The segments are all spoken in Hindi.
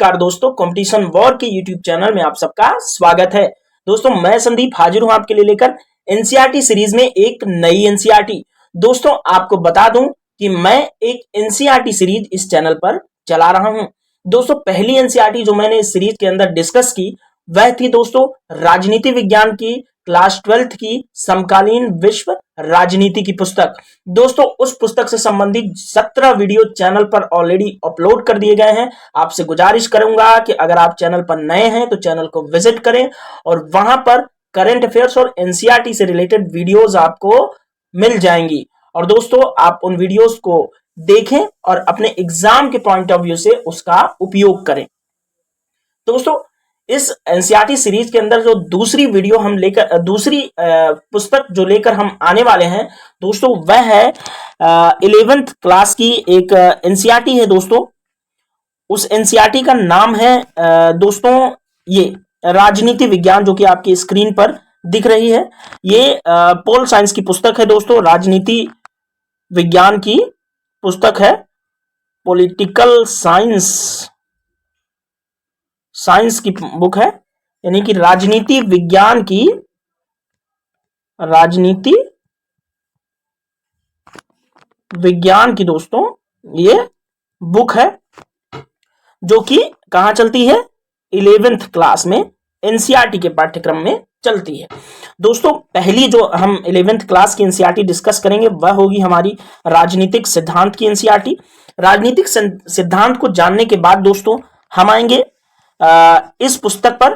नमस्कार दोस्तों, कंपटीशन वॉर के यूट्यूब चैनल में आप सबका स्वागत है। दोस्तों मैं संदीप हाजिर हूं आपके लिए लेकर एनसीईआरटी सीरीज में एक नई एनसीईआरटी। दोस्तों आपको बता दूं कि मैं एक एनसीईआरटी सीरीज इस चैनल पर चला रहा हूं। दोस्तों पहली एनसीईआरटी जो मैंने इस सीरीज के अंदर डिस्कस की वह थी दोस्तों राजनीति विज्ञान की क्लास 12th की समकालीन विश्व राजनीति की पुस्तक। दोस्तों उस पुस्तक से संबंधित 17 वीडियो चैनल पर ऑलरेडी अपलोड कर दिए गए हैं। आपसे गुजारिश करूंगा कि अगर आप चैनल पर नए हैं तो चैनल को विजिट करें और वहां पर करंट अफेयर्स और एनसीईआरटी से रिलेटेड वीडियोस आपको मिल जाएंगी। और दोस्तों आप उन वीडियोस को देखें और अपने एग्जाम के पॉइंट ऑफ व्यू से उसका उपयोग करें। दोस्तों इस एनसीईआरटी सीरीज के अंदर जो दूसरी वीडियो हम लेकर दूसरी पुस्तक जो लेकर हम आने वाले हैं दोस्तों वह है 11th क्लास की एक एनसीईआरटी है। दोस्तों उस एनसीईआरटी का नाम है दोस्तों ये राजनीति विज्ञान, जो कि आपकी स्क्रीन पर दिख रही है। ये पोल साइंस की पुस्तक है दोस्तों, राजनीति विज्ञान की पुस्तक है, पॉलिटिकल साइंस की बुक है, यानी कि राजनीति विज्ञान की दोस्तों ये बुक है जो कि कहां चलती है 11th क्लास में एनसीईआरटी के पाठ्यक्रम में चलती है। दोस्तों पहली जो हम 11th क्लास की एनसीईआरटी डिस्कस करेंगे वह होगी हमारी राजनीतिक सिद्धांत की एनसीईआरटी। राजनीतिक सिद्धांत को जानने के बाद दोस्तों हम आएंगे इस पुस्तक पर।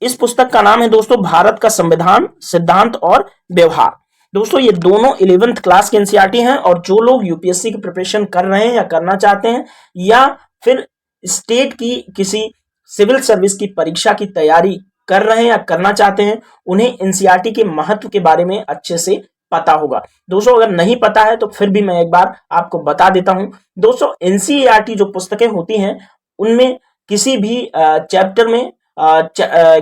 इस पुस्तक का नाम है दोस्तों भारत का संविधान, सिद्धांत और व्यवहार। दोस्तों ये दोनों 11th क्लास के एनसीईआरटी हैं और जो लोग यूपीएससी की प्रिपरेशन कर रहे हैं या करना चाहते हैं या फिर स्टेट की किसी सिविल सर्विस की परीक्षा की तैयारी कर रहे हैं या करना चाहते हैं उन्हें एनसीईआरटी के महत्व के बारे में अच्छे से पता होगा। दोस्तों अगर नहीं पता है तो फिर भी मैं एक बार आपको बता देता हूं। दोस्तों एनसीईआरटी जो पुस्तकें होती हैं उनमें किसी भी चैप्टर में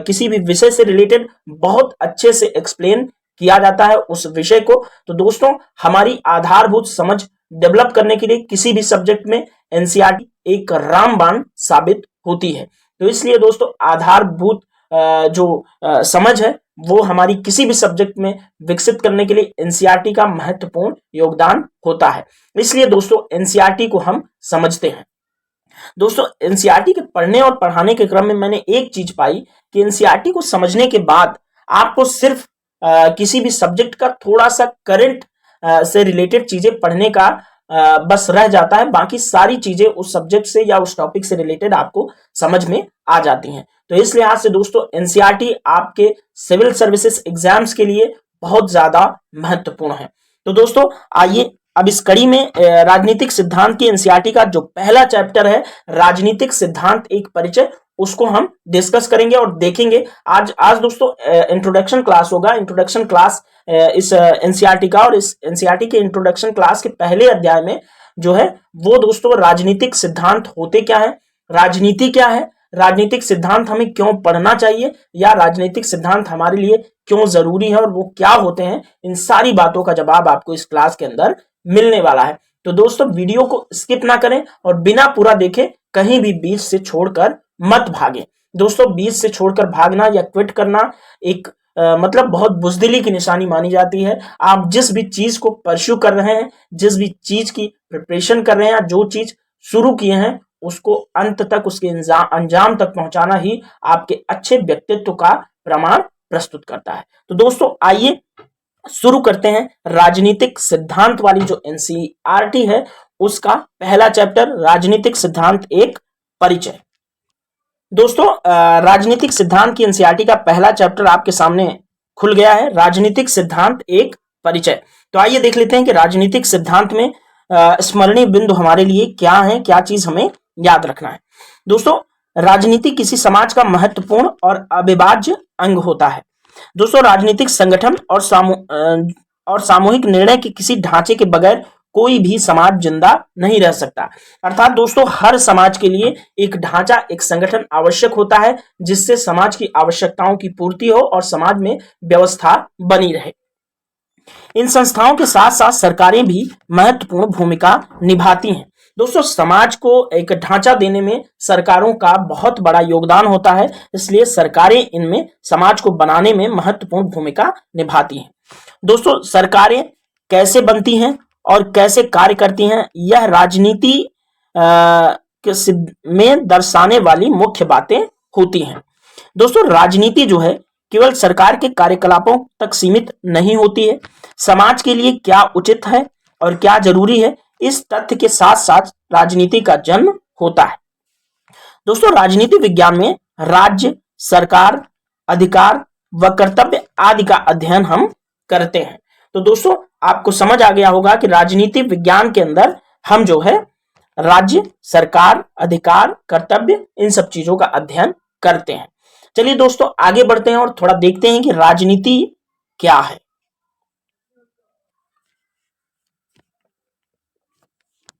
किसी भी विषय से रिलेटेड बहुत अच्छे से एक्सप्लेन किया जाता है उस विषय को। तो दोस्तों हमारी आधारभूत समझ डेवलप करने के लिए किसी भी सब्जेक्ट में एनसीईआरटी एक रामबाण साबित होती है। तो इसलिए दोस्तों आधारभूत जो समझ है वो हमारी किसी भी सब्जेक्ट में विकसित करने के लिए एनसीईआरटी का महत्वपूर्ण योगदान होता है। इसलिए दोस्तों एनसीईआरटी को हम समझते हैं। दोस्तों एनसीईआरटी के पढ़ने और पढ़ाने के क्रम में मैंने एक चीज पाई कि एनसीईआरटी को समझने के बाद आपको सिर्फ किसी भी सब्जेक्ट का थोड़ा सा करंट से रिलेटेड चीजें पढ़ने का बस रह जाता है, बाकी सारी चीजें उस सब्जेक्ट से या उस टॉपिक से रिलेटेड आपको समझ में आ जाती हैं। तो इस लिहाज से दोस्तों एनसीईआरटी आपके सिविल सर्विसेज एग्जाम्स के लिए बहुत ज्यादा महत्वपूर्ण है। तो दोस्तों आइए अब इस कड़ी में राजनीतिक सिद्धांत की एनसीईआरटी का जो पहला चैप्टर है राजनीतिक सिद्धांत एक परिचय, उसको हम डिस्कस करेंगे और देखेंगे। आज दोस्तों इंट्रोडक्शन क्लास होगा। इंट्रोडक्शन क्लास इस एनसीईआरटी का, और इस एनसीईआरटी के इंट्रोडक्शन क्लास के पहले अध्याय में जो है वो दोस्तों राजनीतिक सिद्धांत होते क्या है, राजनीति क्या है, राजनीतिक सिद्धांत हमें क्यों पढ़ना चाहिए या राजनीतिक सिद्धांत हमारे लिए क्यों जरूरी है और वो क्या होते हैं, इन सारी बातों का जवाब आपको इस क्लास के अंदर मिलने वाला है। तो दोस्तों वीडियो को स्किप ना करें और बिना पूरा देखे कहीं भी बीच से छोड़कर मत भागें। दोस्तों बीच से छोड़कर भागना या क्विट करना एक मतलब बहुत बुजदिली की निशानी मानी जाती है। आप जिस भी चीज को परस्यू कर रहे हैं, जिस भी चीज की प्रिपरेशन कर रहे हैं, जो चीज शुरू किए हैं उसको अंत तक, उसके अंजाम तक पहुंचाना ही आपके अच्छे व्यक्तित्व का प्रमाण प्रस्तुत करता है। तो दोस्तों आइए शुरू करते हैं राजनीतिक सिद्धांत वाली जो एनसीईआरटी है उसका पहला चैप्टर राजनीतिक सिद्धांत एक परिचय। दोस्तों राजनीतिक सिद्धांत की एनसीईआरटी का पहला चैप्टर आपके सामने खुल गया है, राजनीतिक सिद्धांत एक परिचय। तो आइए देख लेते हैं कि राजनीतिक सिद्धांत में स्मरणीय बिंदु हमारे लिए क्या है, क्या चीज हमें याद रखना है। दोस्तों राजनीति किसी समाज का महत्वपूर्ण और अविभाज्य अंग होता है। दोस्तों राजनीतिक संगठन और सामूहिक निर्णय के किसी ढांचे के बगैर कोई भी समाज जिंदा नहीं रह सकता। अर्थात दोस्तों हर समाज के लिए एक ढांचा, एक संगठन आवश्यक होता है जिससे समाज की आवश्यकताओं की पूर्ति हो और समाज में व्यवस्था बनी रहे। इन संस्थाओं के साथ साथ सरकारें भी महत्वपूर्ण भूमिका निभाती हैं। दोस्तों समाज को एक ढांचा देने में सरकारों का बहुत बड़ा योगदान होता है, इसलिए सरकारें इनमें समाज को बनाने में महत्वपूर्ण भूमिका निभाती हैं। दोस्तों सरकारें कैसे बनती हैं और कैसे कार्य करती हैं, यह राजनीति में दर्शाने वाली मुख्य बातें होती हैं। दोस्तों राजनीति जो है केवल सरकार के कार्यकलापों तक सीमित नहीं होती है। समाज के लिए क्या उचित है और क्या जरूरी है, इस तथ्य के साथ साथ राजनीति का जन्म होता है। दोस्तों राजनीति विज्ञान में राज्य, सरकार, अधिकार व कर्तव्य आदि का अध्ययन हम करते हैं। तो दोस्तों आपको समझ आ गया होगा कि राजनीति विज्ञान के अंदर हम जो है राज्य, सरकार, अधिकार, कर्तव्य इन सब चीजों का अध्ययन करते हैं। चलिए दोस्तों आगे बढ़ते हैं और थोड़ा देखते हैं कि राजनीति क्या है।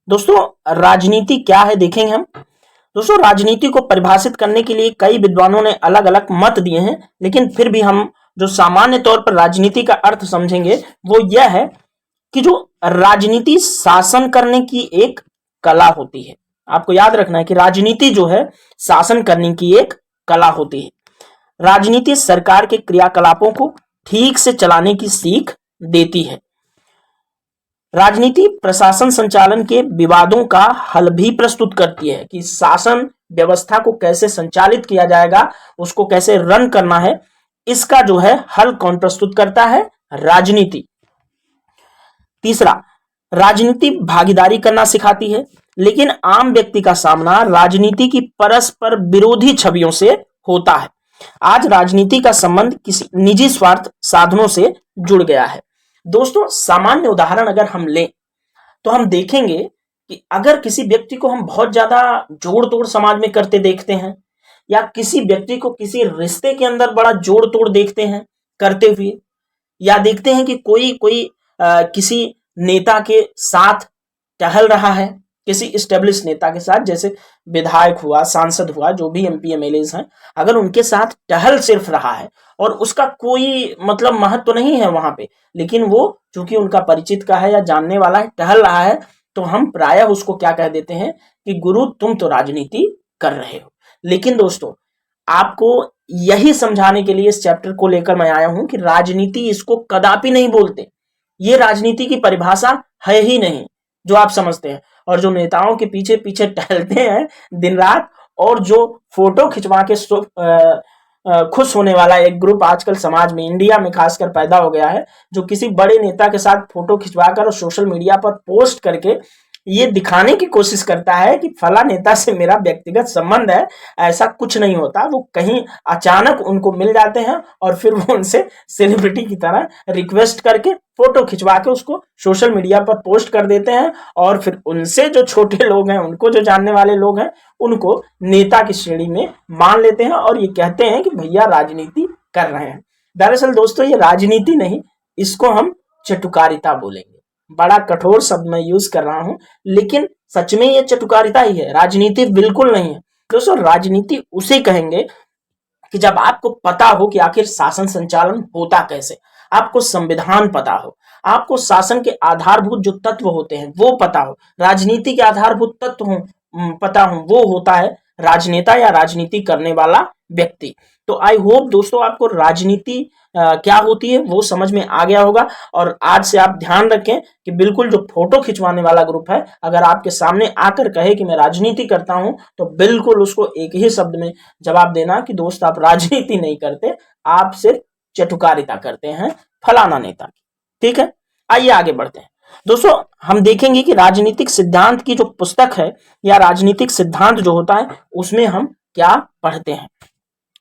दोस्तों राजनीति क्या है देखेंगे हम। दोस्तों राजनीति को परिभाषित करने के लिए कई विद्वानों ने अलग अलग मत दिए हैं, लेकिन फिर भी हम जो सामान्य तौर पर राजनीति का अर्थ समझेंगे वो यह है कि जो राजनीति शासन करने की एक कला होती है। आपको याद रखना है कि राजनीति जो है शासन करने की एक कला होती है। राजनीति सरकार के क्रियाकलापों को ठीक से चलाने की सीख देती है। राजनीति प्रशासन संचालन के विवादों का हल भी प्रस्तुत करती है कि शासन व्यवस्था को कैसे संचालित किया जाएगा, उसको कैसे रन करना है, इसका जो है हल कौन प्रस्तुत करता है? राजनीति। तीसरा, राजनीति भागीदारी करना सिखाती है, लेकिन आम व्यक्ति का सामना राजनीति की परस्पर विरोधी छवियों से होता है। आज राजनीति का संबंध किसी निजी स्वार्थ साधनों से जुड़ गया है। दोस्तों सामान्य उदाहरण अगर हम लें तो हम देखेंगे कि अगर किसी व्यक्ति को हम बहुत ज्यादा जोड़ तोड़ समाज में करते देखते हैं, या किसी व्यक्ति को किसी रिश्ते के अंदर बड़ा जोड़ तोड़ देखते हैं करते हुए, या देखते हैं कि कोई किसी नेता के साथ टहल रहा है, किसी स्टेब्लिश नेता के साथ, जैसे विधायक हुआ, सांसद हुआ, जो भी एमपी एमएलए हैं, अगर उनके साथ टहल सिर्फ रहा है और उसका कोई मतलब महत्व नहीं है वहां पे, लेकिन वो चूंकि उनका परिचित का है या जानने वाला है, टहल रहा है, तो हम प्रायः उसको क्या कह देते हैं कि गुरु तुम तो राजनीति कर रहे हो। लेकिन दोस्तों आपको यही समझाने के लिए इस चैप्टर को लेकर मैं आया हूं कि राजनीति इसको कदापि नहीं बोलते। ये राजनीति की परिभाषा है ही नहीं जो आप समझते हैं। और जो नेताओं के पीछे पीछे टहलते हैं दिन रात, और जो फोटो खिंचवा के खुश होने वाला एक ग्रुप आजकल समाज में, इंडिया में खासकर पैदा हो गया है, जो किसी बड़े नेता के साथ फोटो खिंचवाकर और सोशल मीडिया पर पोस्ट करके ये दिखाने की कोशिश करता है कि फला नेता से मेरा व्यक्तिगत संबंध है। ऐसा कुछ नहीं होता। वो कहीं अचानक उनको मिल जाते हैं और फिर वो उनसे सेलिब्रिटी की तरह रिक्वेस्ट करके फोटो खिंचवा के उसको सोशल मीडिया पर पोस्ट कर देते हैं, और फिर उनसे जो छोटे लोग हैं, उनको जो जानने वाले लोग हैं, उनको नेता की श्रेणी में मान लेते हैं और ये कहते हैं कि भैया राजनीति कर रहे हैं। दरअसल दोस्तों ये राजनीति नहीं, इसको हम चटुकारिता बोलेंगे। बड़ा कठोर शब्द मैं यूज कर रहा हूं, लेकिन सच में ये चटुकारिता ही है, राजनीति बिल्कुल नहीं है। दोस्तों राजनीति उसे कहेंगे कि जब आपको पता हो कि आखिर शासन संचालन होता कैसे, आपको संविधान पता हो, आपको शासन के आधारभूत जो तत्व होते हैं वो पता हो, राजनीति के आधारभूत तत्व पता हो, वो होता है राजनेता या राजनीति करने वाला व्यक्ति। तो आई होप दोस्तों आपको राजनीति क्या होती है वो समझ में आ गया होगा। और आज से आप ध्यान रखें कि बिल्कुल जो फोटो खिंचवाने वाला ग्रुप है, अगर आपके सामने आकर कहे कि मैं राजनीति करता हूं, तो बिल्कुल उसको एक ही शब्द में जवाब देना कि दोस्त आप राजनीति नहीं करते, आप सिर्फ चटुकारिता करते हैं फलाना नेता की। ठीक है, आइए आगे बढ़ते हैं। दोस्तों हम देखेंगे कि राजनीतिक सिद्धांत की जो पुस्तक है या राजनीतिक सिद्धांत जो होता है उसमें हम क्या पढ़ते हैं,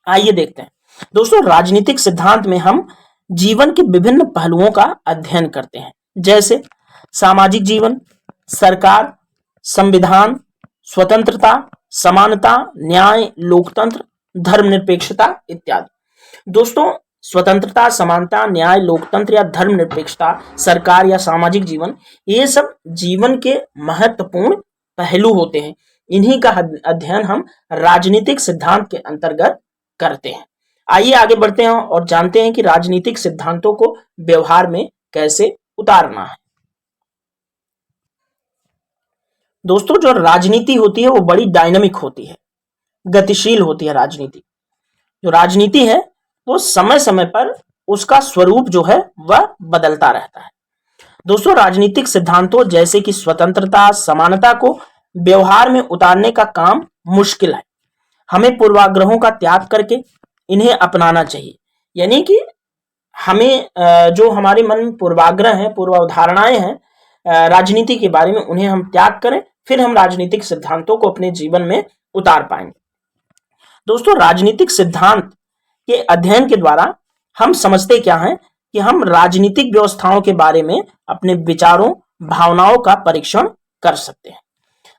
आइए देखते हैं। दोस्तों राजनीतिक सिद्धांत में हम जीवन के विभिन्न पहलुओं का अध्ययन करते हैं, जैसे सामाजिक जीवन, सरकार, संविधान, स्वतंत्रता, समानता, न्याय, लोकतंत्र, धर्मनिरपेक्षता इत्यादि। दोस्तों स्वतंत्रता, समानता, न्याय, लोकतंत्र या धर्मनिरपेक्षता, सरकार या सामाजिक जीवन, ये सब जीवन के महत्वपूर्ण पहलू होते हैं। इन्हीं का अध्ययन हम राजनीतिक सिद्धांत के अंतर्गत करते हैं। आइए आगे बढ़ते हैं और जानते हैं कि राजनीतिक सिद्धांतों को व्यवहार में कैसे उतारना है। दोस्तों जो राजनीति होती है वो बड़ी डायनामिक होती है, गतिशील होती है। राजनीति जो राजनीति है वो समय समय पर उसका स्वरूप जो है वह बदलता रहता है। दोस्तों राजनीतिक सिद्धांतों जैसे कि स्वतंत्रता, समानता को व्यवहार में उतारने का काम मुश्किल है। हमें पूर्वाग्रहों का त्याग करके इन्हें अपनाना चाहिए। यानी कि हमें जो हमारे मन में पूर्वाग्रह हैं, पूर्वावधारणाएं हैं राजनीति के बारे में, उन्हें हम त्याग करें, फिर हम राजनीतिक सिद्धांतों को अपने जीवन में उतार पाएंगे। दोस्तों राजनीतिक सिद्धांत के अध्ययन के द्वारा हम समझते क्या हैं कि हम राजनीतिक व्यवस्थाओं के बारे में अपने विचारों, भावनाओं का परीक्षण कर सकते हैं।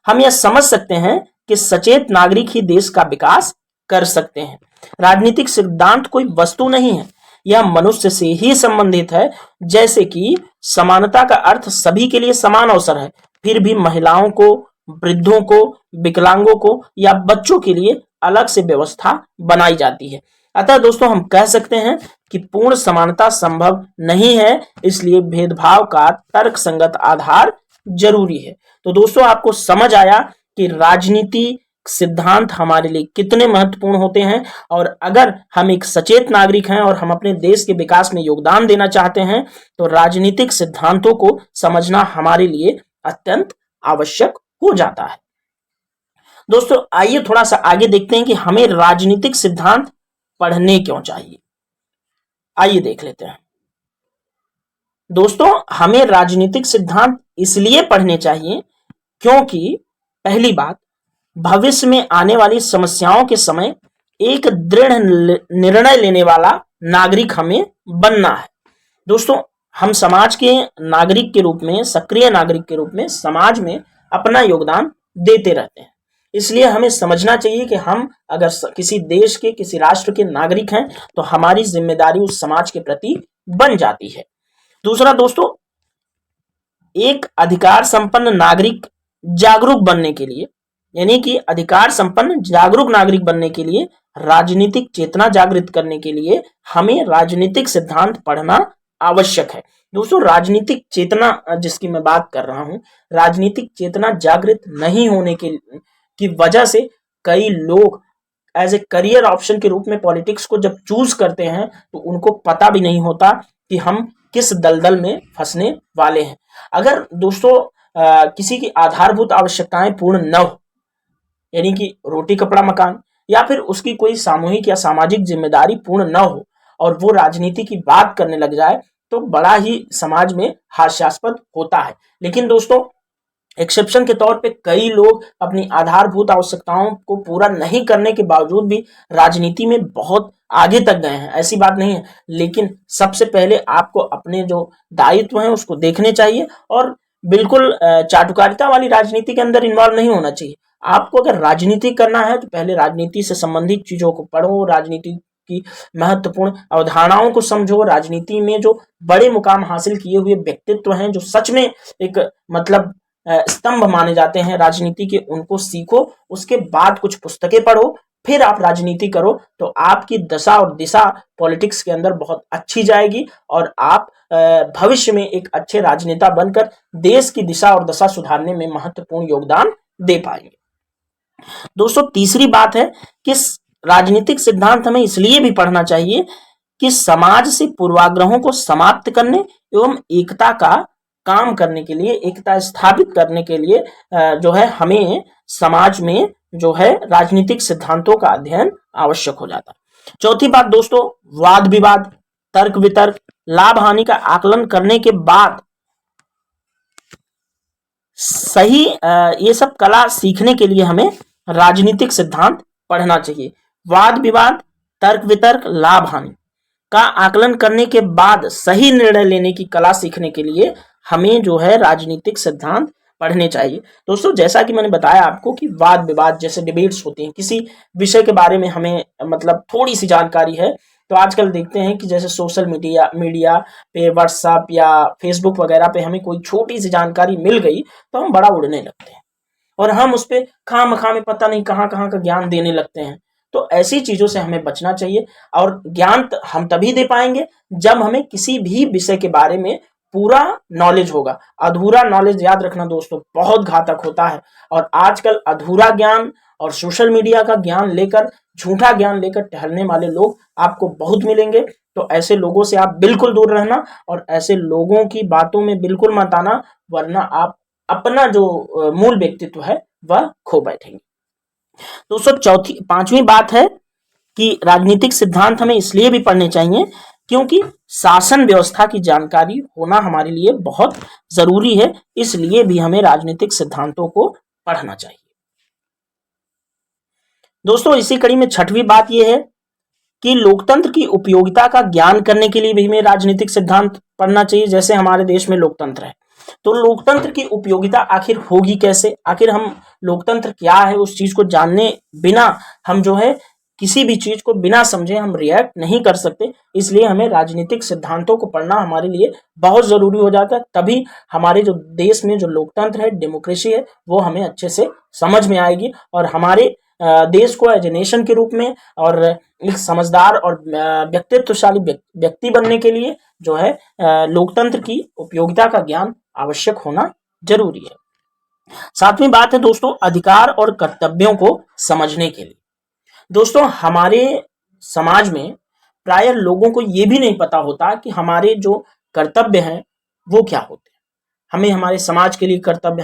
हम यह समझ सकते हैं कि सचेत नागरिक ही देश का विकास कर सकते हैं। राजनीतिक सिद्धांत कोई वस्तु नहीं है, यह मनुष्य से ही संबंधित है। जैसे कि समानता का अर्थ सभी के लिए समान अवसर है, फिर भी महिलाओं को, वृद्धों को, विकलांगों को या बच्चों के लिए अलग से व्यवस्था बनाई जाती है। अतः दोस्तों हम कह सकते हैं कि पूर्ण समानता संभव नहीं है, इसलिए भेदभाव का तर्कसंगत आधार जरूरी है। तो दोस्तों आपको समझ आया कि राजनीति सिद्धांत हमारे लिए कितने महत्वपूर्ण होते हैं, और अगर हम एक सचेत नागरिक हैं और हम अपने देश के विकास में योगदान देना चाहते हैं तो राजनीतिक सिद्धांतों को समझना हमारे लिए अत्यंत आवश्यक हो जाता है। दोस्तों आइए थोड़ा सा आगे देखते हैं कि हमें राजनीतिक सिद्धांत पढ़ने क्यों चाहिए। आइए देख लेते हैं। दोस्तों हमें राजनीतिक सिद्धांत इसलिए पढ़ने चाहिए क्योंकि पहली बात, भविष्य में आने वाली समस्याओं के समय एक दृढ़ निर्णय लेने वाला नागरिक हमें बनना है। दोस्तों हम समाज के नागरिक के रूप में, सक्रिय नागरिक के रूप में समाज में अपना योगदान देते रहते हैं। इसलिए हमें समझना चाहिए कि हम अगर किसी देश के, किसी राष्ट्र के नागरिक हैं तो हमारी जिम्मेदारी उस समाज के प्रति बन जाती है। दूसरा दोस्तों, एक अधिकार संपन्न नागरिक जागरूक बनने के लिए, यानी कि अधिकार संपन्न जागरूक नागरिक बनने के लिए, राजनीतिक चेतना जागृत करने के लिए हमें राजनीतिक सिद्धांत पढ़ना आवश्यक है। दोस्तों राजनीतिक चेतना जिसकी मैं बात कर रहा हूं, राजनीतिक चेतना जागृत नहीं होने की वजह से कई लोग एज ए करियर ऑप्शन के रूप में पॉलिटिक्स को जब चूज करते हैं तो उनको पता भी नहीं होता कि हम किस दलदल में फंसने वाले हैं। अगर दोस्तों किसी की आधारभूत आवश्यकताएं पूर्ण न हो, यानी कि रोटी कपड़ा मकान, या फिर उसकी कोई सामूहिक या सामाजिक जिम्मेदारी पूर्ण न हो और वो राजनीति की बात करने लग जाए तो बड़ा ही समाज में हास्यास्पद होता है। लेकिन दोस्तों एक्सेप्शन के तौर पे कई लोग अपनी आधारभूत आवश्यकताओं को पूरा नहीं करने के बावजूद भी राजनीति में बहुत आगे तक गए हैं, ऐसी बात नहीं है। लेकिन सबसे पहले आपको अपने जो दायित्व हैं उसको देखने चाहिए और बिल्कुल चाटुकारिता वाली राजनीति के अंदर इन्वॉल्व नहीं होना चाहिए। आपको अगर राजनीति करना है तो पहले राजनीति से संबंधित चीजों को पढ़ो, राजनीति की महत्वपूर्ण अवधारणाओं को समझो, राजनीति में जो बड़े मुकाम हासिल किए हुए व्यक्तित्व हैं, जो सच में एक मतलब स्तंभ माने जाते हैं राजनीति के, उनको सीखो। उसके बाद कुछ पुस्तकें पढ़ो, फिर आप राजनीति करो तो आपकी दशा और दिशा पॉलिटिक्स के अंदर बहुत अच्छी जाएगी और आप भविष्य में एक अच्छे राजनेता बनकर देश की दिशा और दशा सुधारने में महत्वपूर्ण योगदान दे पाएंगे। दोस्तों तीसरी बात है कि राजनीतिक सिद्धांत हमें इसलिए भी पढ़ना चाहिए कि समाज से पूर्वाग्रहों को समाप्त करने एवं एकता का काम करने के लिए, एकता स्थापित करने के लिए जो है हमें समाज में जो है राजनीतिक सिद्धांतों का अध्ययन आवश्यक हो जाता है। चौथी बात दोस्तों, वाद विवाद, तर्क वितर्क, लाभ हानि का आकलन करने के बाद सही ये सब कला सीखने के लिए हमें राजनीतिक सिद्धांत पढ़ना चाहिए। वाद विवाद, तर्क वितर्क, लाभ हानि का आकलन करने के बाद सही निर्णय लेने की कला सीखने के लिए हमें जो है राजनीतिक सिद्धांत पढ़ने चाहिए। दोस्तों जैसा कि मैंने बताया आपको कि वाद विवाद जैसे डिबेट्स होती हैं, किसी विषय के बारे में हमें मतलब थोड़ी सी जानकारी है तो आजकल देखते हैं कि जैसे सोशल मीडिया पे, व्हाट्सएप या फेसबुक वगैरह पे हमें कोई छोटी सी जानकारी मिल गई तो हम बड़ा उड़ने लगते हैं और हम उस पर खामखा में पता नहीं कहाँ कहाँ का ज्ञान देने लगते हैं। तो ऐसी चीजों से हमें बचना चाहिए और ज्ञान हम तभी दे पाएंगे जब हमें किसी भी विषय के बारे में पूरा नॉलेज होगा। अधूरा नॉलेज याद रखना दोस्तों बहुत घातक होता है, और आजकल अधूरा ज्ञान और सोशल मीडिया का ज्ञान लेकर, झूठा ज्ञान लेकर टहलने वाले लोग आपको बहुत मिलेंगे। तो ऐसे लोगों से आप बिल्कुल दूर रहना, और ऐसे लोगों की बातों में बिल्कुल मत आना, वरना आप अपना जो मूल व्यक्तित्व है वह खो बैठेंगे। दोस्तों पांचवी बात है कि राजनीतिक सिद्धांत हमें इसलिए भी पढ़ने चाहिए क्योंकि शासन व्यवस्था की जानकारी होना हमारे लिए बहुत जरूरी है, इसलिए भी हमें राजनीतिक सिद्धांतों को पढ़ना चाहिए। दोस्तों इसी कड़ी में छठवीं बात यह है कि लोकतंत्र की उपयोगिता का ज्ञान करने के लिए भी हमें राजनीतिक सिद्धांत पढ़ना चाहिए। जैसे हमारे देश में लोकतंत्र है, तो लोकतंत्र की उपयोगिता आखिर होगी कैसे, आखिर हम लोकतंत्र क्या है उस चीज को जानने बिना हम जो है किसी भी चीज को बिना समझे हम रिएक्ट नहीं कर सकते। इसलिए हमें राजनीतिक सिद्धांतों को पढ़ना हमारे लिए बहुत जरूरी हो जाता है, तभी हमारे जो देश में जो लोकतंत्र है, डेमोक्रेसी है, वो हमें अच्छे से समझ में आएगी, और हमारे देश को एज ए नेशन के रूप में और एक समझदार और व्यक्तित्वशाली व्यक्ति बनने के लिए जो है लोकतंत्र की उपयोगिता का ज्ञान आवश्यक होना जरूरी है। सातवीं बात है दोस्तों अधिकार और कर्तव्यों को समझने के लिए। दोस्तों हमारे समाज में प्राय लोगों को यह भी नहीं पता होता कि हमारे जो कर्तव्य हैं वो क्या होते हैं। हमें हमारे समाज के लिए कर्तव्य,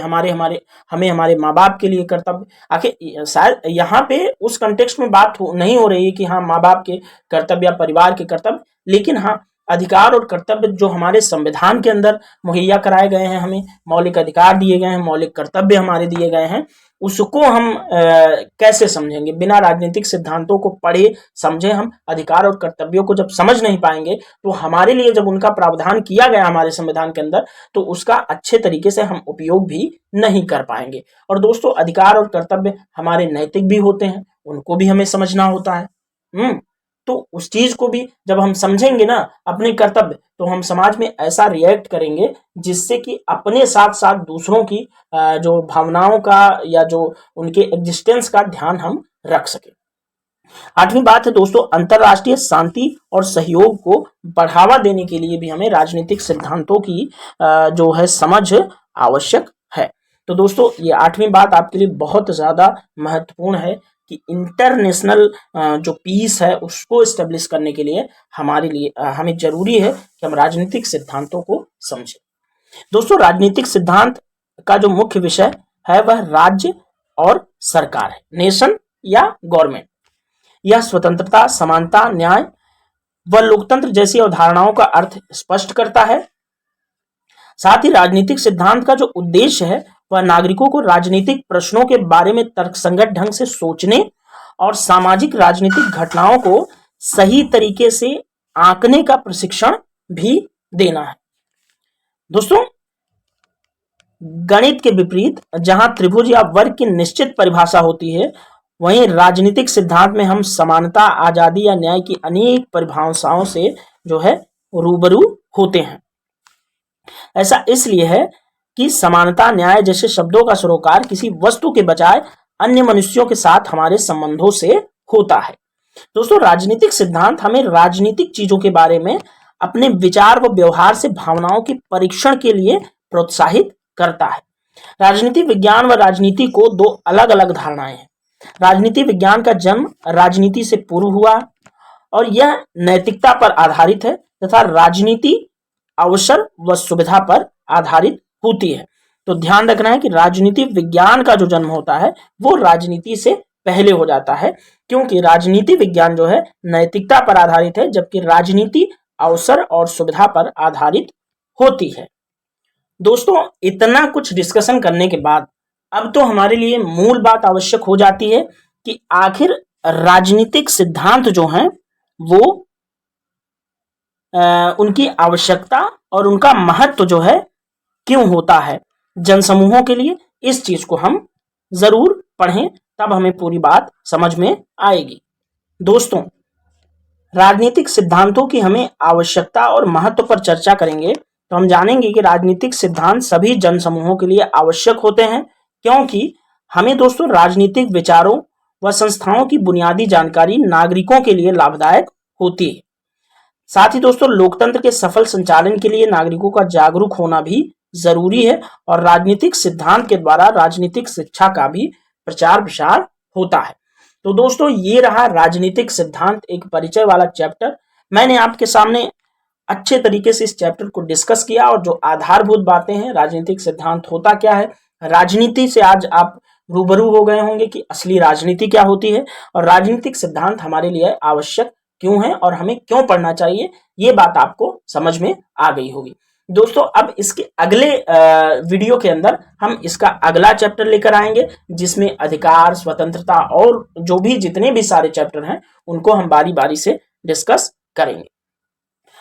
हमें हमारे माँ बाप के लिए कर्तव्य। आखिर शायद यहाँ पे उस कंटेक्स्ट में बात नहीं हो रही है कि हाँ माँ बाप के कर्तव्य या परिवार के कर्तव्य, लेकिन हाँ अधिकार और कर्तव्य जो हमारे संविधान के अंदर मुहैया कराए गए हैं, हमें मौलिक अधिकार दिए गए हैं, मौलिक कर्तव्य हमारे दिए गए हैं, उसको हम कैसे समझेंगे। बिना राजनीतिक सिद्धांतों को पढ़े समझे हम अधिकार और कर्तव्यों को जब समझ नहीं पाएंगे, तो हमारे लिए जब उनका प्रावधान किया गया हमारे संविधान के अंदर, तो उसका अच्छे तरीके से हम उपयोग भी नहीं कर पाएंगे। और दोस्तों अधिकार और कर्तव्य हमारे नैतिक भी होते हैं, उनको भी हमें समझना होता है। तो उस चीज को भी जब हम समझेंगे ना अपने कर्तव्य, तो हम समाज में ऐसा रिएक्ट करेंगे जिससे कि अपने साथ साथ दूसरों की जो भावनाओं का या जो उनके एग्जिस्टेंस का ध्यान हम रख सके। आठवीं बात है दोस्तों अंतरराष्ट्रीय शांति और सहयोग को बढ़ावा देने के लिए भी हमें राजनीतिक सिद्धांतों की जो है समझ आवश्यक है। तो दोस्तों ये आठवीं बात आपके लिए बहुत ज्यादा महत्वपूर्ण है कि इंटरनेशनल जो पीस है उसको एस्टेब्लिश करने के लिए हमें जरूरी है कि हम राजनीतिक सिद्धांतों को समझें। दोस्तों राजनीतिक सिद्धांत का जो मुख्य विषय है वह राज्य और सरकार है, नेशन या गवर्नमेंट। यह स्वतंत्रता, समानता, न्याय व लोकतंत्र जैसी अवधारणाओं का अर्थ स्पष्ट करता है। साथ ही राजनीतिक सिद्धांत का जो उद्देश्य है वह नागरिकों को राजनीतिक प्रश्नों के बारे में तर्कसंगत ढंग से सोचने और सामाजिक राजनीतिक घटनाओं को सही तरीके से आंकने का प्रशिक्षण भी देना है। दोस्तों गणित के विपरीत जहां त्रिभुज या वर्ग की निश्चित परिभाषा होती है, वहीं राजनीतिक सिद्धांत में हम समानता, आजादी या न्याय की अनेक परिभाषाओं से जो है रूबरू होते हैं। ऐसा इसलिए है कि समानता, न्याय जैसे शब्दों का सरोकार किसी वस्तु के बजाय अन्य मनुष्यों के साथ हमारे संबंधों से होता है। दोस्तों राजनीतिक सिद्धांत हमें राजनीतिक चीजों के बारे में अपने विचार व व्यवहार से भावनाओं के परीक्षण के लिए प्रोत्साहित करता है। राजनीति विज्ञान व राजनीति को दो अलग अलग धारणाएं हैं। राजनीति विज्ञान का जन्म राजनीति से पूर्व हुआ और यह नैतिकता पर आधारित है तथा राजनीति अवसर व सुविधा पर आधारित होती है। तो ध्यान रखना है कि राजनीति विज्ञान का जो जन्म होता है वो राजनीति से पहले हो जाता है, क्योंकि राजनीति विज्ञान जो है नैतिकता पर आधारित है, जबकि राजनीति अवसर और सुविधा पर आधारित होती है। दोस्तों इतना कुछ डिस्कशन करने के बाद अब तो हमारे लिए मूल बात आवश्यक हो जाती है कि आखिर राजनीतिक सिद्धांत जो हैं वो उनकी आवश्यकता और उनका महत्व जो है क्यों होता है जनसमूहों के लिए। इस चीज को हम जरूर पढ़ें, तब हमें पूरी बात समझ में आएगी। दोस्तों राजनीतिक सिद्धांतों की हमें आवश्यकता और महत्व पर चर्चा करेंगे तो हम जानेंगे कि राजनीतिक सिद्धांत सभी जनसमूहों के लिए आवश्यक होते हैं, क्योंकि हमें दोस्तों राजनीतिक विचारों व संस्थाओं की बुनियादी जानकारी नागरिकों के लिए लाभदायक होती है। साथ ही दोस्तों लोकतंत्र के सफल संचालन के लिए नागरिकों का जागरूक होना भी जरूरी है और राजनीतिक सिद्धांत के द्वारा राजनीतिक शिक्षा का भी प्रचार प्रसार होता है। तो दोस्तों ये रहा राजनीतिक सिद्धांत, एक परिचय वाला चैप्टर। मैंने आपके सामने अच्छे तरीके से इस चैप्टर को डिस्कस किया और जो आधारभूत बातें हैं, राजनीतिक सिद्धांत होता क्या है, राजनीति से आज आप रूबरू हो गए होंगे कि असली राजनीति क्या होती है और राजनीतिक सिद्धांत हमारे लिए आवश्यक क्यों है और हमें क्यों पढ़ना चाहिए, ये बात आपको समझ में आ गई होगी। दोस्तों अब इसके अगले वीडियो के अंदर हम इसका अगला चैप्टर लेकर आएंगे, जिसमें अधिकार, स्वतंत्रता और जो भी जितने भी सारे चैप्टर हैं उनको हम बारी बारी से डिस्कस करेंगे।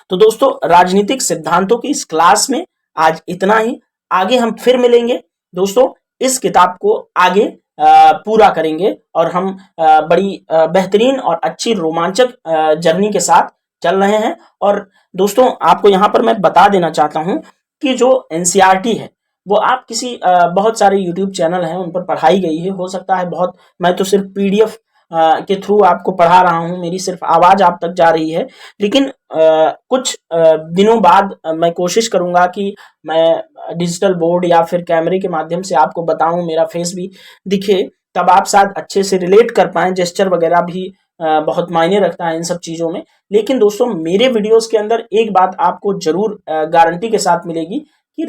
तो दोस्तों राजनीतिक सिद्धांतों की इस क्लास में आज इतना ही। आगे हम फिर मिलेंगे दोस्तों, इस किताब को आगे पूरा करेंगे और हम बड़ी बेहतरीन और अच्छी रोमांचक जर्नी के साथ चल रहे हैं। और दोस्तों आपको यहाँ पर मैं बता देना चाहता हूँ कि जो एनसीईआरटी है वो आप किसी बहुत सारे यूट्यूब चैनल हैं उन पर पढ़ाई गई है, हो सकता है बहुत, मैं तो सिर्फ पीडीएफ के थ्रू आपको पढ़ा रहा हूं, मेरी सिर्फ आवाज आप तक जा रही है, लेकिन कुछ दिनों बाद मैं कोशिश करूंगा कि मैं डिजिटल बोर्ड या फिर कैमरे के माध्यम से आपको बताऊं, मेरा फेस भी दिखे, तब आप शायद अच्छे से रिलेट कर पाएं। जेस्चर वगैरह भी बहुत मायने रखता है इन सब चीजों में। लेकिन दोस्तों मेरे वीडियोस के अंदर एक बात आपको जरूर गारंटी के साथ मिलेगी कि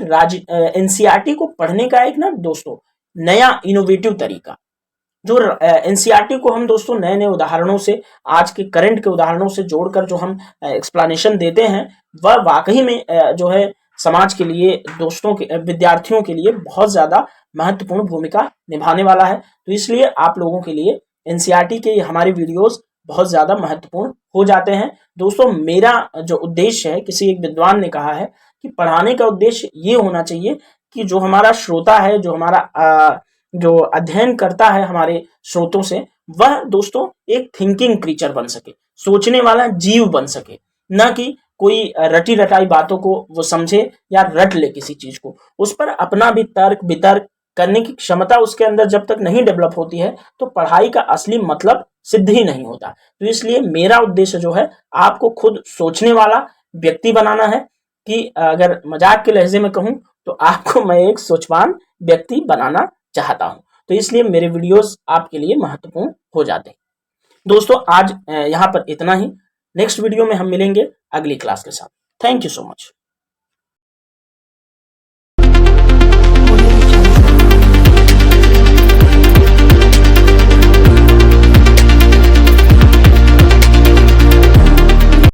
एनसीईआरटी को पढ़ने का एक ना दोस्तों नया इनोवेटिव तरीका, जो एनसीईआरटी को हम दोस्तों नए नए उदाहरणों से, आज के करंट के उदाहरणों से जोड़कर जो हम एक्सप्लेनेशन देते हैं, वह वाकई में जो है समाज के लिए, दोस्तों के, विद्यार्थियों के लिए बहुत ज्यादा महत्वपूर्ण भूमिका निभाने वाला है। तो इसलिए आप लोगों के लिए एनसीईआरटी के हमारे वीडियोस बहुत ज्यादा महत्वपूर्ण हो जाते हैं। दोस्तों मेरा जो उद्देश्य है, किसी एक विद्वान ने कहा है कि पढ़ाने का उद्देश्य ये होना चाहिए कि जो हमारा श्रोता है, जो हमारा जो अध्ययन करता है हमारे स्रोतों से, वह दोस्तों एक थिंकिंग क्रीचर बन सके, सोचने वाला जीव बन सके, न कि कोई रटी रटाई बातों को वो समझे या रट ले किसी चीज को, उस पर अपना भी तर्क वितर्क करने की क्षमता उसके अंदर जब तक नहीं डेवलप होती है तो पढ़ाई का असली मतलब सिद्ध ही नहीं होता। तो इसलिए मेरा उद्देश्य जो है आपको खुद सोचने वाला व्यक्ति बनाना है, कि अगर मजाक के लहजे में कहूं तो आपको मैं एक सोचवान व्यक्ति बनाना चाहता हूं। तो इसलिए मेरे वीडियोस आपके लिए महत्वपूर्ण हो जाते हैं। दोस्तों आज यहाँ पर इतना ही। नेक्स्ट वीडियो में हम मिलेंगे अगली क्लास के साथ। Thank you so much.